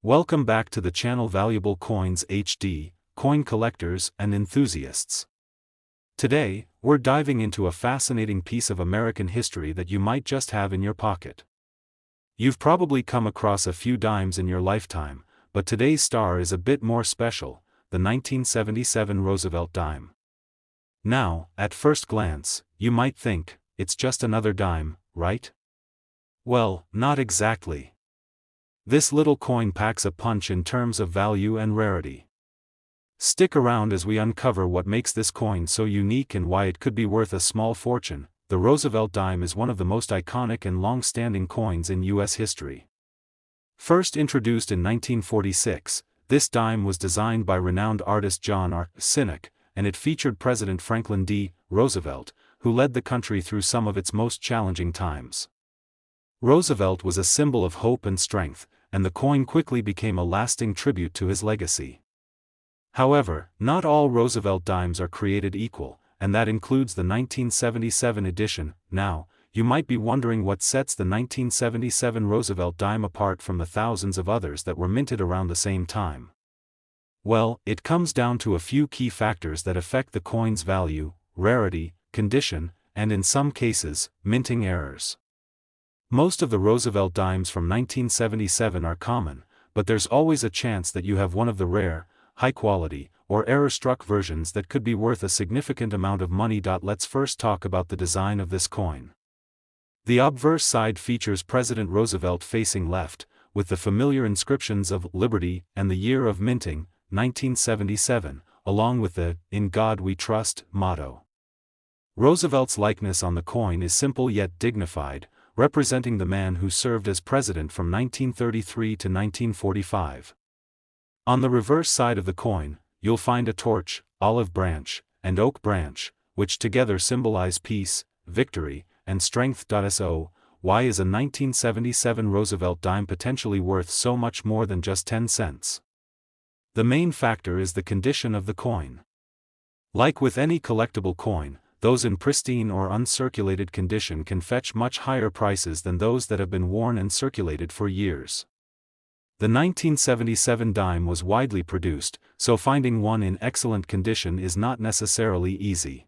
Welcome back to the channel Valuable Coins HD, coin collectors and enthusiasts. Today, we're diving into a fascinating piece of American history that you might just have in your pocket. You've probably come across a few dimes in your lifetime, but today's star is a bit more special, the 1977 Roosevelt dime. Now, at first glance, you might think, it's just another dime, right? Well, not exactly. This little coin packs a punch in terms of value and rarity. Stick around as we uncover what makes this coin so unique and why it could be worth a small fortune. The Roosevelt dime is one of the most iconic and long-standing coins in U.S. history. First introduced in 1946, this dime was designed by renowned artist John R. Sinek, and it featured President Franklin D. Roosevelt, who led the country through some of its most challenging times. Roosevelt was a symbol of hope and strength, and the coin quickly became a lasting tribute to his legacy. However, not all Roosevelt dimes are created equal, and that includes the 1977 edition. Now, you might be wondering what sets the 1977 Roosevelt dime apart from the thousands of others that were minted around the same time. Well, it comes down to a few key factors that affect the coin's value, rarity, condition, and in some cases, minting errors. Most of the Roosevelt dimes from 1977 are common, but there's always a chance that you have one of the rare, high-quality, or error-struck versions that could be worth a significant amount of money. Let's first talk about the design of this coin. The obverse side features President Roosevelt facing left, with the familiar inscriptions of Liberty and the year of minting, 1977, along with the "In God We Trust" motto. Roosevelt's likeness on the coin is simple yet dignified, representing the man who served as president from 1933 to 1945. On the reverse side of the coin, you'll find a torch, olive branch, and oak branch, which together symbolize peace, victory, and strength. So, why is a 1977 Roosevelt dime potentially worth so much more than just 10 cents? The main factor is the condition of the coin. Like with any collectible coin, those in pristine or uncirculated condition can fetch much higher prices than those that have been worn and circulated for years. The 1977 dime was widely produced, so finding one in excellent condition is not necessarily easy.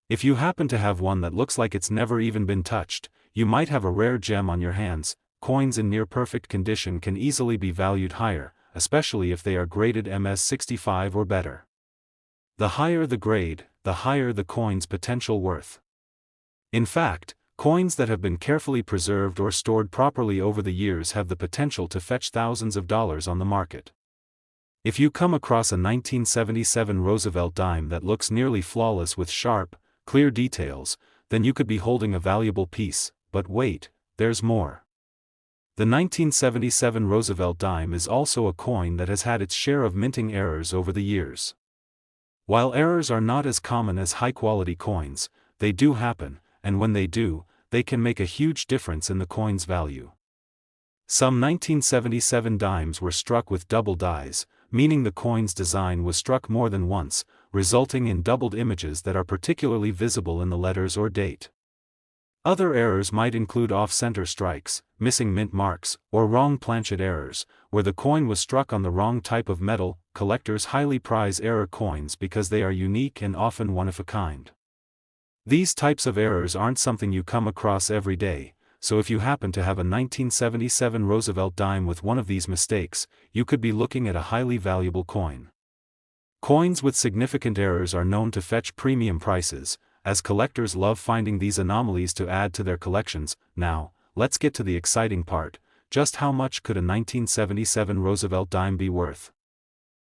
If you happen to have one that looks like it's never even been touched, you might have a rare gem on your hands. Coins in near-perfect condition can easily be valued higher, especially if they are graded MS-65 or better. The higher the grade, the higher the coin's potential worth. In fact, coins that have been carefully preserved or stored properly over the years have the potential to fetch thousands of dollars on the market. If you come across a 1977 Roosevelt dime that looks nearly flawless with sharp, clear details, then you could be holding a valuable piece. But wait, there's more. The 1977 Roosevelt dime is also a coin that has had its share of minting errors over the years. While errors are not as common as high-quality coins, they do happen, and when they do, they can make a huge difference in the coin's value. Some 1977 dimes were struck with double dies, meaning the coin's design was struck more than once, resulting in doubled images that are particularly visible in the letters or date. Other errors might include off-center strikes, missing mint marks, or wrong planchet errors, where the coin was struck on the wrong type of metal. Collectors highly prize error coins because they are unique and often one of a kind. These types of errors aren't something you come across every day, so if you happen to have a 1977 Roosevelt dime with one of these mistakes, you could be looking at a highly valuable coin. Coins with significant errors are known to fetch premium prices, as collectors love finding these anomalies to add to their collections. Now, let's get to the exciting part. Just how much could a 1977 Roosevelt dime be worth?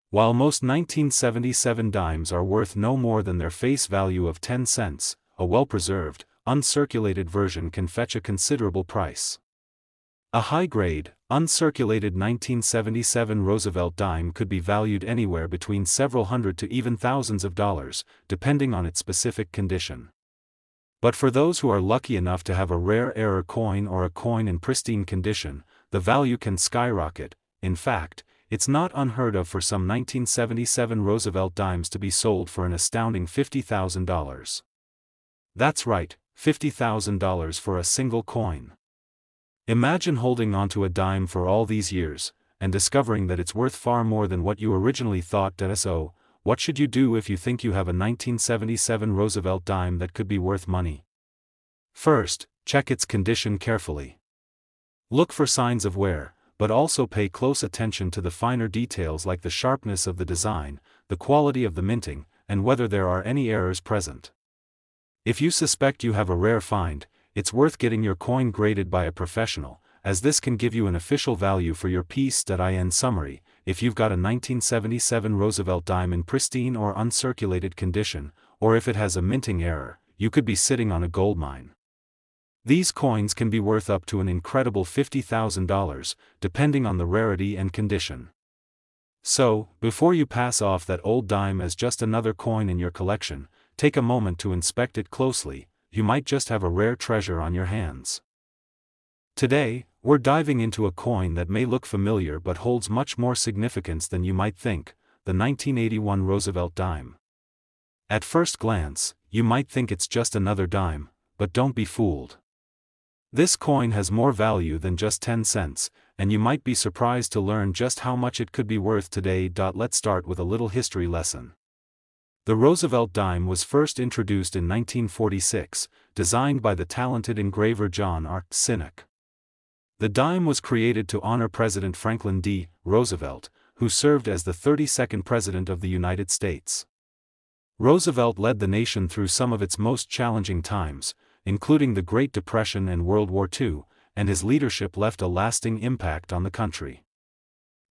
While most 1977 dimes are worth no more than their face value of 10 cents, a well-preserved, uncirculated version can fetch a considerable price. A high-grade, uncirculated 1977 Roosevelt dime could be valued anywhere between several hundred to even thousands of dollars, depending on its specific condition. But for those who are lucky enough to have a rare error coin or a coin in pristine condition, the value can skyrocket. In fact, it's not unheard of for some 1977 Roosevelt dimes to be sold for an astounding $50,000. That's right, $50,000 for a single coin. Imagine holding onto a dime for all these years, and discovering that it's worth far more than what you originally thought. So, what should you do if you think you have a 1977 Roosevelt dime that could be worth money? First, check its condition carefully. Look for signs of wear, but also pay close attention to the finer details like the sharpness of the design, the quality of the minting, and whether there are any errors present. If you suspect you have a rare find, it's worth getting your coin graded by a professional, as this can give you an official value for your piece. In summary, if you've got a 1977 Roosevelt dime in pristine or uncirculated condition, or if it has a minting error, you could be sitting on a gold mine. These coins can be worth up to an incredible $50,000, depending on the rarity and condition. So, before you pass off that old dime as just another coin in your collection, take a moment to inspect it closely. You might just have a rare treasure on your hands. Today, we're diving into a coin that may look familiar but holds much more significance than you might think, the 1981 Roosevelt dime. At first glance, you might think it's just another dime, but don't be fooled. This coin has more value than just 10 cents, and you might be surprised to learn just how much it could be worth today. Let's start with a little history lesson. The Roosevelt dime was first introduced in 1946, designed by the talented engraver John R. Sinek. The dime was created to honor President Franklin D. Roosevelt, who served as the 32nd President of the United States. Roosevelt led the nation through some of its most challenging times, including the Great Depression and World War II, and his leadership left a lasting impact on the country.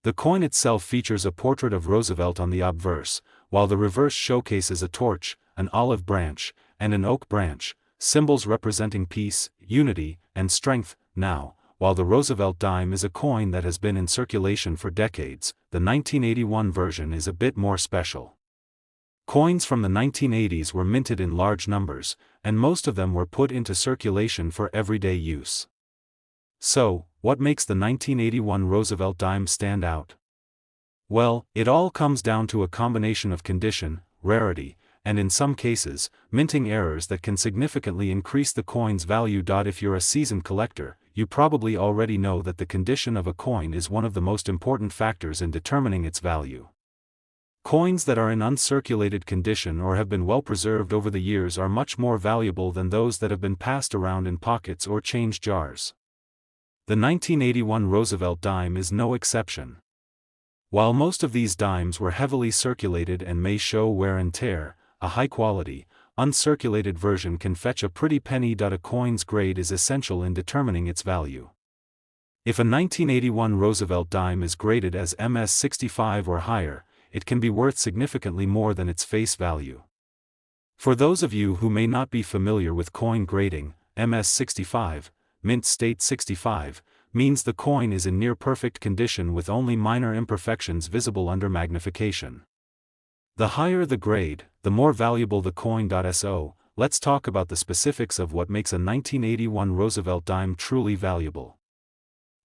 The coin itself features a portrait of Roosevelt on the obverse, while the reverse showcases a torch, an olive branch, and an oak branch, symbols representing peace, unity, and strength. Now, while the Roosevelt dime is a coin that has been in circulation for decades, the 1981 version is a bit more special. Coins from the 1980s were minted in large numbers, and most of them were put into circulation for everyday use. So, what makes the 1981 Roosevelt dime stand out? Well, it all comes down to a combination of condition, rarity, and in some cases, minting errors that can significantly increase the coin's value. If you're a seasoned collector, you probably already know that the condition of a coin is one of the most important factors in determining its value. Coins that are in uncirculated condition or have been well preserved over the years are much more valuable than those that have been passed around in pockets or change jars. The 1981 Roosevelt dime is no exception. While most of these dimes were heavily circulated and may show wear and tear, a high-quality, uncirculated version can fetch a pretty penny. A coin's grade is essential in determining its value. If a 1981 Roosevelt dime is graded as MS-65 or higher, it can be worth significantly more than its face value. For those of you who may not be familiar with coin grading, MS-65, mint state 65, means the coin is in near-perfect condition with only minor imperfections visible under magnification. The higher the grade, the more valuable the coin. So, let's talk about the specifics of what makes a 1981 Roosevelt dime truly valuable.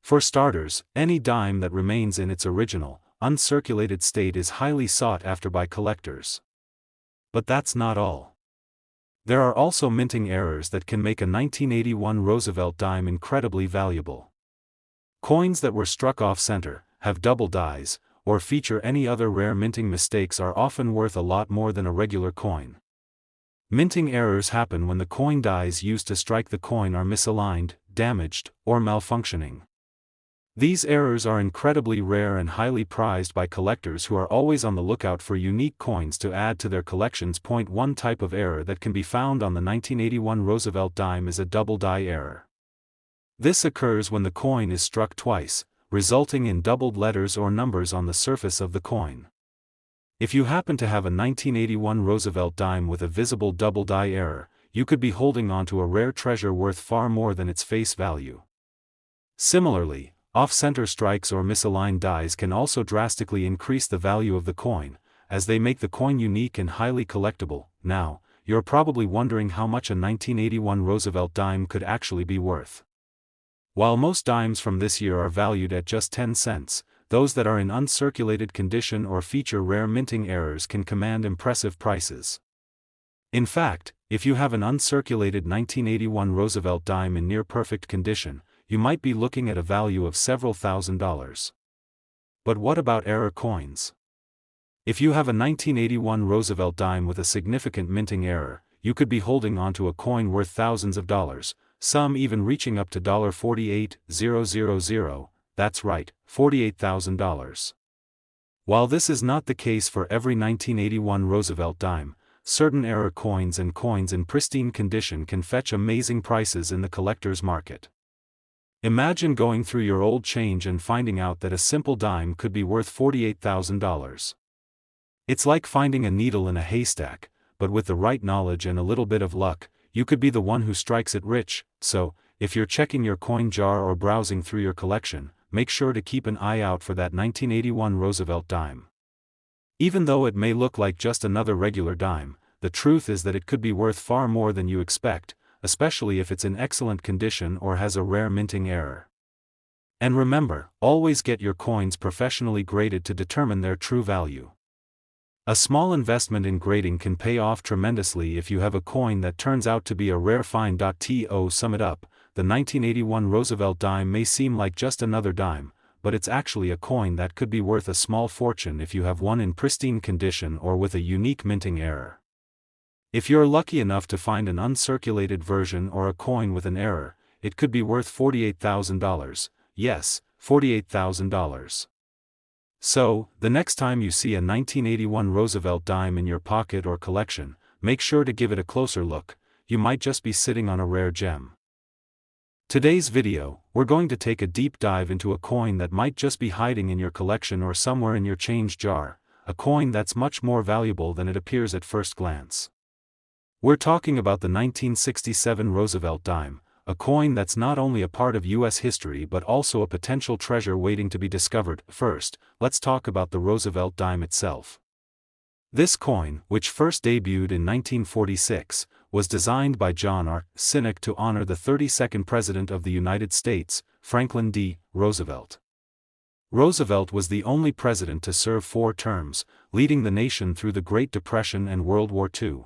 For starters, any dime that remains in its original, uncirculated state is highly sought after by collectors. But that's not all. There are also minting errors that can make a 1981 Roosevelt dime incredibly valuable. Coins that were struck off-center, have double dies, or feature any other rare minting mistakes are often worth a lot more than a regular coin. Minting errors happen when the coin dies used to strike the coin are misaligned, damaged, or malfunctioning. These errors are incredibly rare and highly prized by collectors who are always on the lookout for unique coins to add to their collections. One type of error that can be found on the 1981 Roosevelt dime is a double die error. This occurs when the coin is struck twice, resulting in doubled letters or numbers on the surface of the coin. If you happen to have a 1981 Roosevelt dime with a visible double die error, you could be holding onto a rare treasure worth far more than its face value. Similarly, off-center strikes or misaligned dies can also drastically increase the value of the coin, as they make the coin unique and highly collectible. Now, you're probably wondering how much a 1981 Roosevelt dime could actually be worth. While most dimes from this year are valued at just 10 cents, those that are in uncirculated condition or feature rare minting errors can command impressive prices. In fact, if you have an uncirculated 1981 Roosevelt dime in near-perfect condition, you might be looking at a value of several $1,000s. But what about error coins? If you have a 1981 Roosevelt dime with a significant minting error, you could be holding onto a coin worth thousands of dollars, some even reaching up to $48,000, that's right, $48,000. While this is not the case for every 1981 Roosevelt dime, certain error coins and coins in pristine condition can fetch amazing prices in the collector's market. Imagine going through your old change and finding out that a simple dime could be worth $48,000. It's like finding a needle in a haystack, but with the right knowledge and a little bit of luck, you could be the one who strikes it rich. So, if you're checking your coin jar or browsing through your collection, make sure to keep an eye out for that 1981 Roosevelt dime. Even though it may look like just another regular dime, the truth is that it could be worth far more than you expect, especially if it's in excellent condition or has a rare minting error. And remember, always get your coins professionally graded to determine their true value. A small investment in grading can pay off tremendously if you have a coin that turns out to be a rare find. To sum it up, the 1981 Roosevelt dime may seem like just another dime, but it's actually a coin that could be worth a small fortune if you have one in pristine condition or with a unique minting error. If you're lucky enough to find an uncirculated version or a coin with an error, it could be worth $48,000, yes, $48,000. So, the next time you see a 1981 Roosevelt dime in your pocket or collection, make sure to give it a closer look. You might just be sitting on a rare gem. Today's video, we're going to take a deep dive into a coin that might just be hiding in your collection or somewhere in your change jar, a coin that's much more valuable than it appears at first glance. We're talking about the 1967 Roosevelt dime, a coin that's not only a part of U.S. history but also a potential treasure waiting to be discovered. First, let's talk about the Roosevelt dime itself. This coin, which first debuted in 1946, was designed by John R. Sinek to honor the 32nd President of the United States, Franklin D. Roosevelt. Roosevelt was the only president to serve 4 terms, leading the nation through the Great Depression and World War II.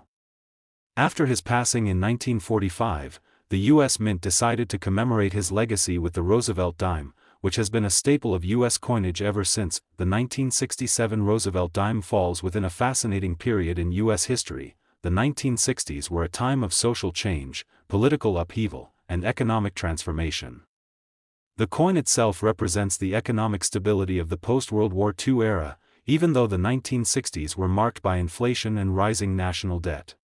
After his passing in 1945, the U.S. Mint decided to commemorate his legacy with the Roosevelt dime, which has been a staple of U.S. coinage ever since. The 1967 Roosevelt dime falls within a fascinating period in U.S. history. The 1960s were a time of social change, political upheaval, and economic transformation. The coin itself represents the economic stability of the post-World War II era, even though the 1960s were marked by inflation and rising national debt.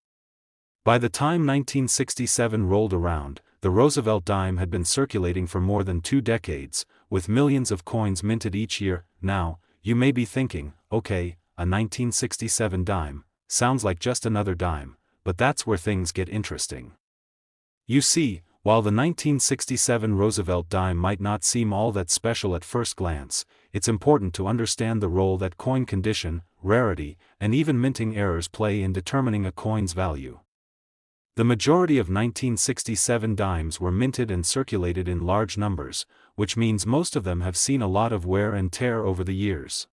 By the time 1967 rolled around, the Roosevelt dime had been circulating for more than 2 decades, with millions of coins minted each year. Now, you may be thinking, okay, a 1967 dime, sounds like just another dime, but that's where things get interesting. You see, while the 1967 Roosevelt dime might not seem all that special at first glance, it's important to understand the role that coin condition, rarity, and even minting errors play in determining a coin's value. The majority of 1967 dimes were minted and circulated in large numbers, which means most of them have seen a lot of wear and tear over the years.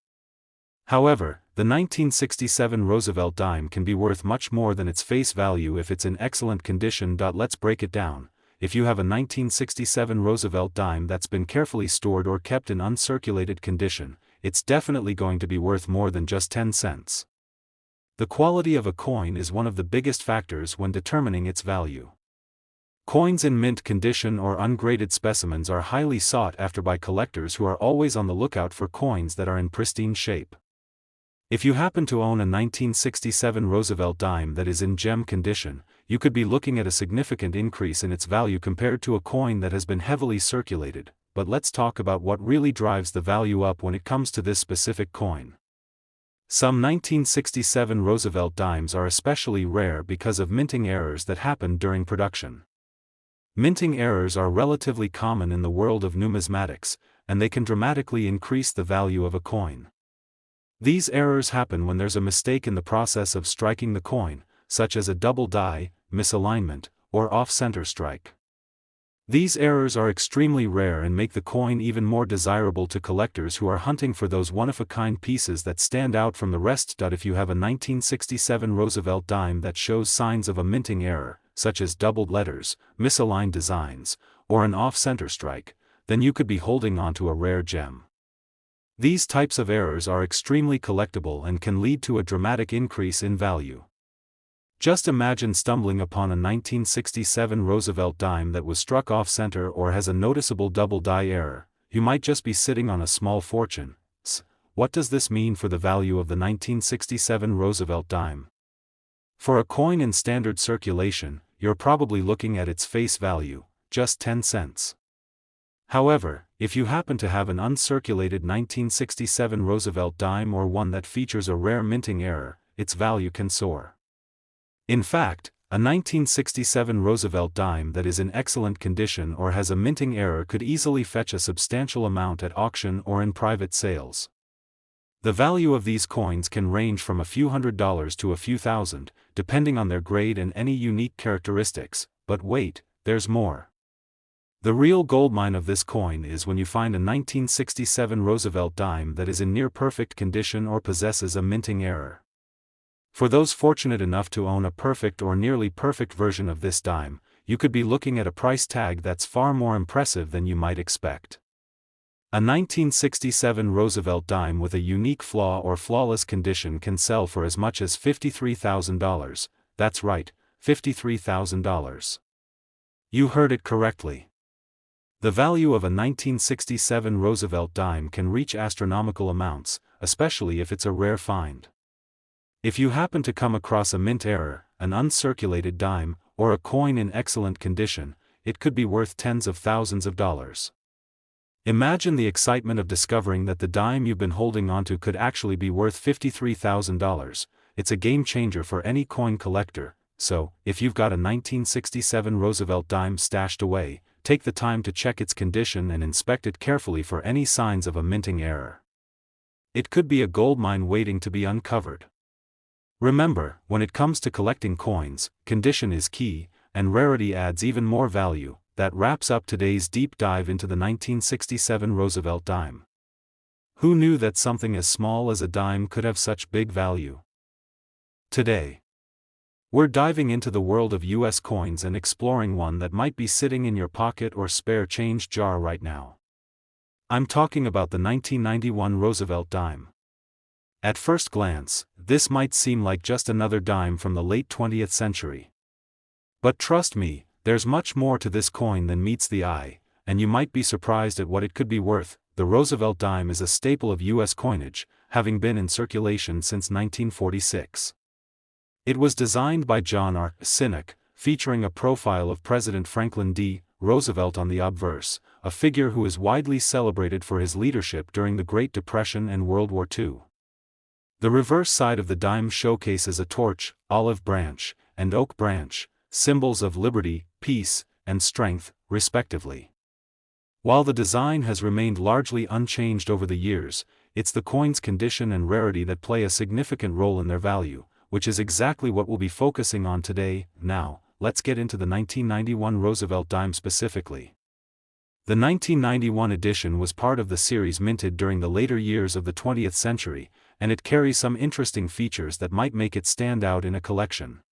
However, the 1967 Roosevelt dime can be worth much more than its face value if it's in excellent condition. Let's break it down. If you have a 1967 Roosevelt dime that's been carefully stored or kept in uncirculated condition, it's definitely going to be worth more than just 10 cents. The quality of a coin is one of the biggest factors when determining its value. Coins in mint condition or ungraded specimens are highly sought after by collectors who are always on the lookout for coins that are in pristine shape. If you happen to own a 1967 Roosevelt dime that is in gem condition, you could be looking at a significant increase in its value compared to a coin that has been heavily circulated. But let's talk about what really drives the value up when it comes to this specific coin. Some 1967 Roosevelt dimes are especially rare because of minting errors that happened during production. Minting errors are relatively common in the world of numismatics, and they can dramatically increase the value of a coin. These errors happen when there's a mistake in the process of striking the coin, such as a double die, misalignment, or off-center strike. These errors are extremely rare and make the coin even more desirable to collectors who are hunting for those one-of-a-kind pieces that stand out from the rest. If you have a 1967 Roosevelt dime that shows signs of a minting error, such as doubled letters, misaligned designs, or an off-center strike, then you could be holding onto a rare gem. These types of errors are extremely collectible and can lead to a dramatic increase in value. Just imagine stumbling upon a 1967 Roosevelt dime that was struck off-center or has a noticeable double die error. You might just be sitting on a small fortune. What does this mean for the value of the 1967 Roosevelt dime? For a coin in standard circulation, you're probably looking at its face value, just 10 cents. However, if you happen to have an uncirculated 1967 Roosevelt dime or one that features a rare minting error, its value can soar. In fact, a 1967 Roosevelt dime that is in excellent condition or has a minting error could easily fetch a substantial amount at auction or in private sales. The value of these coins can range from a few $100s to a few thousand, depending on their grade and any unique characteristics, but wait, there's more. The real goldmine of this coin is when you find a 1967 Roosevelt dime that is in near-perfect condition or possesses a minting error. For those fortunate enough to own a perfect or nearly perfect version of this dime, you could be looking at a price tag that's far more impressive than you might expect. A 1967 Roosevelt dime with a unique flaw or flawless condition can sell for as much as $53,000, that's right, $53,000. You heard it correctly. The value of a 1967 Roosevelt dime can reach astronomical amounts, especially if it's a rare find. If you happen to come across a mint error, an uncirculated dime, or a coin in excellent condition, it could be worth tens of thousands of dollars. Imagine the excitement of discovering that the dime you've been holding onto could actually be worth $53,000. It's a game changer for any coin collector, so, if you've got a 1967 Roosevelt dime stashed away, take the time to check its condition and inspect it carefully for any signs of a minting error. It could be a goldmine waiting to be uncovered. Remember, when it comes to collecting coins, condition is key, and rarity adds even more value. That wraps up today's deep dive into the 1967 Roosevelt dime. Who knew that something as small as a dime could have such big value? Today, we're diving into the world of US coins and exploring one that might be sitting in your pocket or spare change jar right now. I'm talking about the 1991 Roosevelt dime. At first glance, this might seem like just another dime from the late 20th century. But trust me, there's much more to this coin than meets the eye, and you might be surprised at what it could be worth. The Roosevelt dime is a staple of U.S. coinage, having been in circulation since 1946. It was designed by John R. Sinnock, featuring a profile of President Franklin D. Roosevelt on the obverse, a figure who is widely celebrated for his leadership during the Great Depression and World War II. The reverse side of the dime showcases a torch, olive branch, and oak branch, symbols of liberty, peace, and strength, respectively. While the design has remained largely unchanged over the years, it's the coin's condition and rarity that play a significant role in their value, which is exactly what we'll be focusing on today. Now, let's get into the 1991 Roosevelt dime specifically. The 1991 edition was part of the series minted during the later years of the 20th century, and it carries some interesting features that might make it stand out in a collection.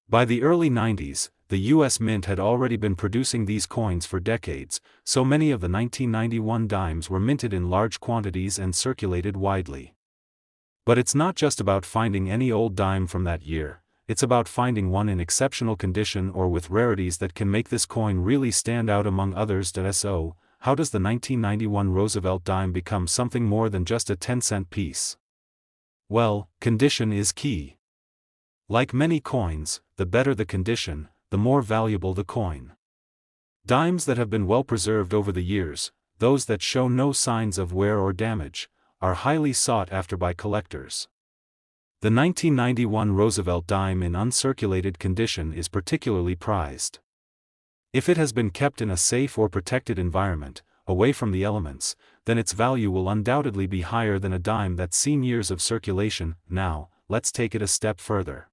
By the early 90s, the U.S. Mint had already been producing these coins for decades, so many of the 1991 dimes were minted in large quantities and circulated widely. But it's not just about finding any old dime from that year, it's about finding one in exceptional condition or with rarities that can make this coin really stand out among others. So, how does the 1991 Roosevelt dime become something more than just a 10-cent piece? Well, condition is key. Like many coins, the better the condition, the more valuable the coin. Dimes that have been well preserved over the years, those that show no signs of wear or damage, are highly sought after by collectors. The 1991 Roosevelt dime in uncirculated condition is particularly prized. If it has been kept in a safe or protected environment, away from the elements, then its value will undoubtedly be higher than a dime that's seen years of circulation. Now, let's take it a step further.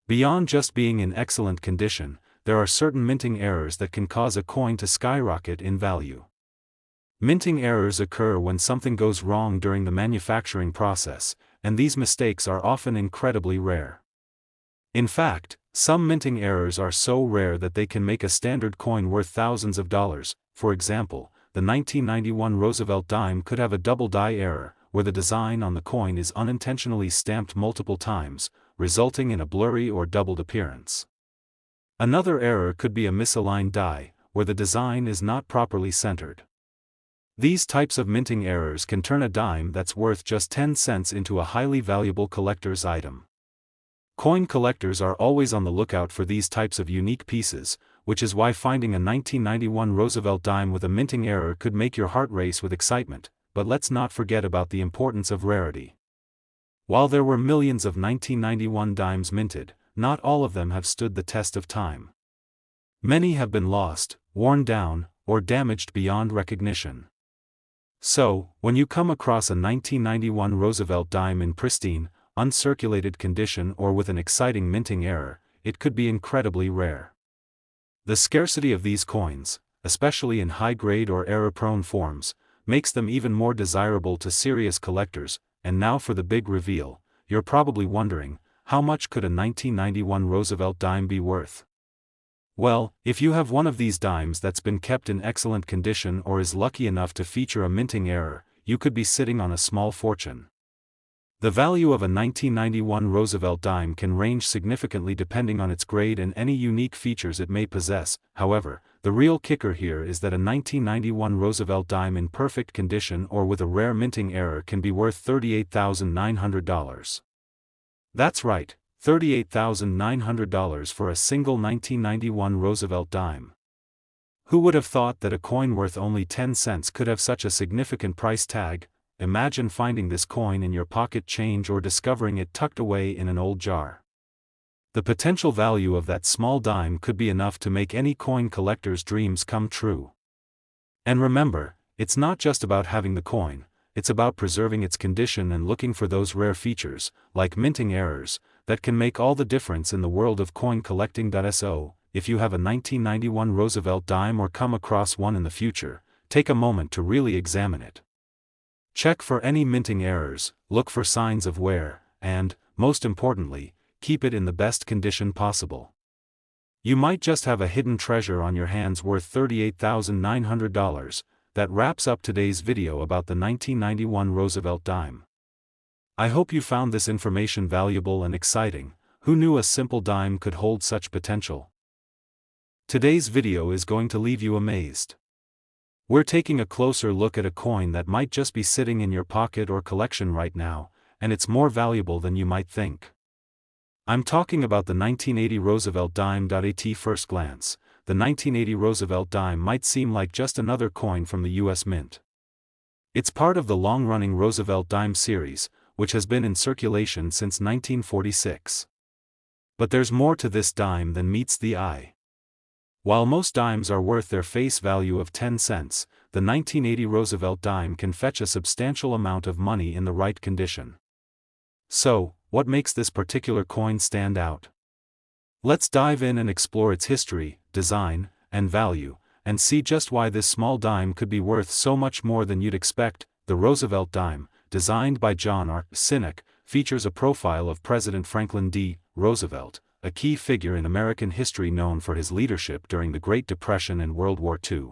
Beyond just being in excellent condition, there are certain minting errors that can cause a coin to skyrocket in value. Minting errors occur when something goes wrong during the manufacturing process, and these mistakes are often incredibly rare. In fact, some minting errors are so rare that they can make a standard coin worth thousands of dollars. For example, the 1991 Roosevelt dime could have a double die error, where the design on the coin is unintentionally stamped multiple times, resulting in a blurry or doubled appearance. Another error could be a misaligned die, where the design is not properly centered. These types of minting errors can turn a dime that's worth just 10 cents into a highly valuable collector's item. Coin collectors are always on the lookout for these types of unique pieces, which is why finding a 1991 Roosevelt dime with a minting error could make your heart race with excitement. But let's not forget about the importance of rarity. While there were millions of 1991 dimes minted, not all of them have stood the test of time. Many have been lost, worn down, or damaged beyond recognition. So, when you come across a 1991 Roosevelt dime in pristine, uncirculated condition or with an exciting minting error, it could be incredibly rare. The scarcity of these coins, especially in high-grade or error-prone forms, makes them even more desirable to serious collectors. And now for the big reveal. You're probably wondering, how much could a 1991 Roosevelt dime be worth? Well, if you have one of these dimes that's been kept in excellent condition or is lucky enough to feature a minting error, you could be sitting on a small fortune. The value of a 1991 Roosevelt dime can range significantly depending on its grade and any unique features it may possess. However, the real kicker here is that a 1991 Roosevelt dime in perfect condition or with a rare minting error can be worth $38,900. That's right, $38,900 for a single 1991 Roosevelt dime. Who would have thought that a coin worth only 10 cents could have such a significant price tag? Imagine finding this coin in your pocket change or discovering it tucked away in an old jar. The potential value of that small dime could be enough to make any coin collector's dreams come true. And remember, it's not just about having the coin, it's about preserving its condition and looking for those rare features, like minting errors, that can make all the difference in the world of coin collecting. So, if you have a 1991 Roosevelt dime or come across one in the future, take a moment to really examine it. Check for any minting errors, look for signs of wear, and, most importantly, keep it in the best condition possible. You might just have a hidden treasure on your hands worth $38,900. That wraps up today's video about the 1991 Roosevelt dime. I hope you found this information valuable and exciting. Who knew a simple dime could hold such potential? Today's video is going to leave you amazed. We're taking a closer look at a coin that might just be sitting in your pocket or collection right now, and it's more valuable than you might think. I'm talking about the 1980 Roosevelt dime. At first glance, the 1980 Roosevelt dime might seem like just another coin from the US Mint. It's part of the long-running Roosevelt dime series, which has been in circulation since 1946. But there's more to this dime than meets the eye. While most dimes are worth their face value of 10 cents, the 1980 Roosevelt dime can fetch a substantial amount of money in the right condition. So, what makes this particular coin stand out? Let's dive in and explore its history, design, and value, and see just why this small dime could be worth so much more than you'd expect. The Roosevelt dime, designed by John R. Sinek, features a profile of President Franklin D. Roosevelt, a key figure in American history known for his leadership during the Great Depression and World War II.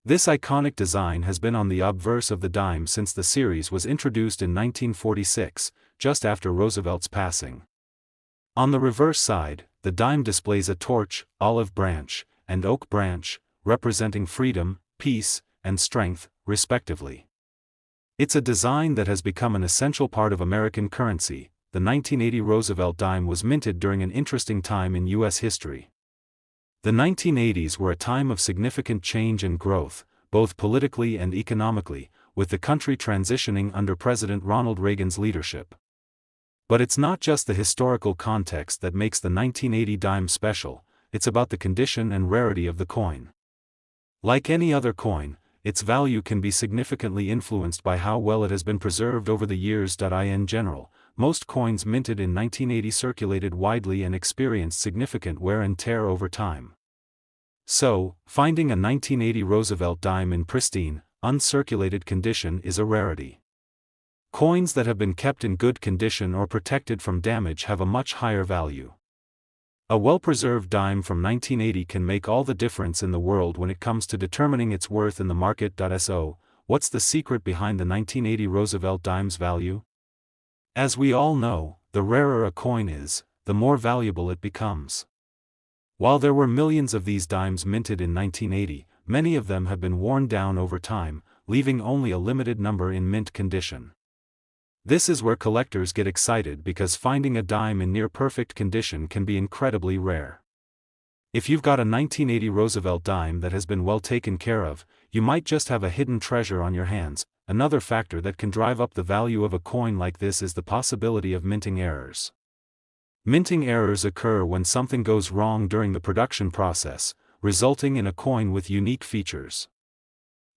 This iconic design has been on the obverse of the dime since the series was introduced in 1946, just after Roosevelt's passing. On the reverse side, the dime displays a torch, olive branch, and oak branch, representing freedom, peace, and strength, respectively. It's a design that has become an essential part of American currency. The 1980 Roosevelt dime was minted during an interesting time in U.S. history. The 1980s were a time of significant change and growth, both politically and economically, with the country transitioning under President Ronald Reagan's leadership. But it's not just the historical context that makes the 1980 dime special, it's about the condition and rarity of the coin. Like any other coin, its value can be significantly influenced by how well it has been preserved over the years. In general, most coins minted in 1980 circulated widely and experienced significant wear and tear over time. So, finding a 1980 Roosevelt dime in pristine, uncirculated condition is a rarity. Coins that have been kept in good condition or protected from damage have a much higher value. A well-preserved dime from 1980 can make all the difference in the world when it comes to determining its worth in the market. So, what's the secret behind the 1980 Roosevelt dime's value? As we all know, the rarer a coin is, the more valuable it becomes. While there were millions of these dimes minted in 1980, many of them have been worn down over time, leaving only a limited number in mint condition. This is where collectors get excited because finding a dime in near-perfect condition can be incredibly rare. If you've got a 1980 Roosevelt dime that has been well taken care of, you might just have a hidden treasure on your hands. Another factor that can drive up the value of a coin like this is the possibility of minting errors. Minting errors occur when something goes wrong during the production process, resulting in a coin with unique features.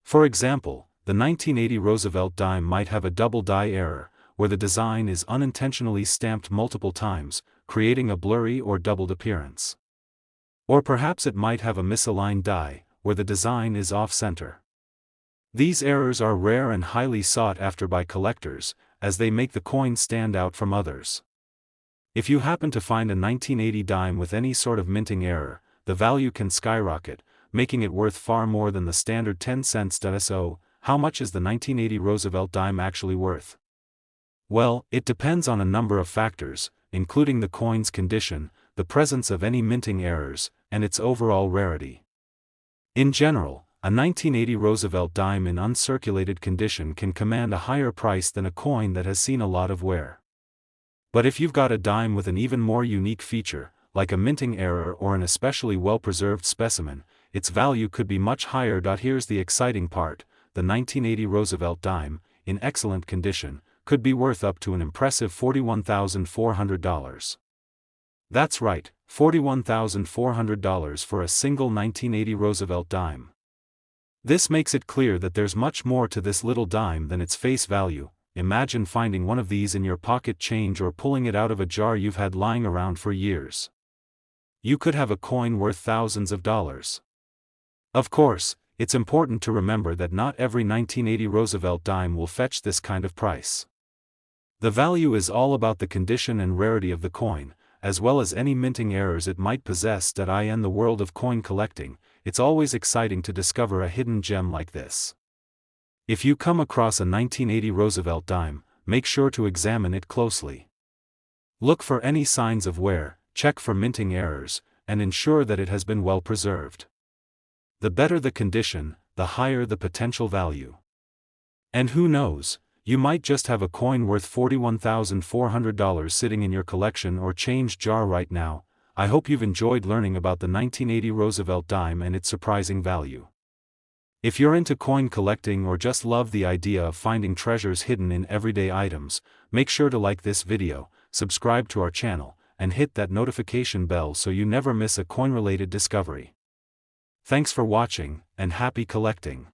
For example, the 1980 Roosevelt dime might have a double die error, where the design is unintentionally stamped multiple times, creating a blurry or doubled appearance. Or perhaps it might have a misaligned die, where the design is off-center. These errors are rare and highly sought after by collectors, as they make the coin stand out from others. If you happen to find a 1980 dime with any sort of minting error, the value can skyrocket, making it worth far more than the standard 10 cents. So, how much is the 1980 Roosevelt dime actually worth? Well, it depends on a number of factors, including the coin's condition, the presence of any minting errors, and its overall rarity. In general, a 1980 Roosevelt dime in uncirculated condition can command a higher price than a coin that has seen a lot of wear. But if you've got a dime with an even more unique feature, like a minting error or an especially well-preserved specimen, its value could be much higher. Here's the exciting part: the 1980 Roosevelt dime, in excellent condition, could be worth up to an impressive $41,400. That's right, $41,400 for a single 1980 Roosevelt dime. This makes it clear that there's much more to this little dime than its face value. Imagine finding one of these in your pocket change or pulling it out of a jar you've had lying around for years. You could have a coin worth thousands of dollars. Of course, it's important to remember that not every 1980 Roosevelt dime will fetch this kind of price. The value is all about the condition and rarity of the coin, as well as any minting errors it might possess. In the world of coin collecting, it's always exciting to discover a hidden gem like this. If you come across a 1980 Roosevelt dime, make sure to examine it closely. Look for any signs of wear, check for minting errors, and ensure that it has been well preserved. The better the condition, the higher the potential value. And who knows, you might just have a coin worth $41,400 sitting in your collection or change jar right now. I hope you've enjoyed learning about the 1980 Roosevelt dime and its surprising value. If you're into coin collecting or just love the idea of finding treasures hidden in everyday items, make sure to like this video, subscribe to our channel, and hit that notification bell so you never miss a coin-related discovery. Thanks for watching, and happy collecting!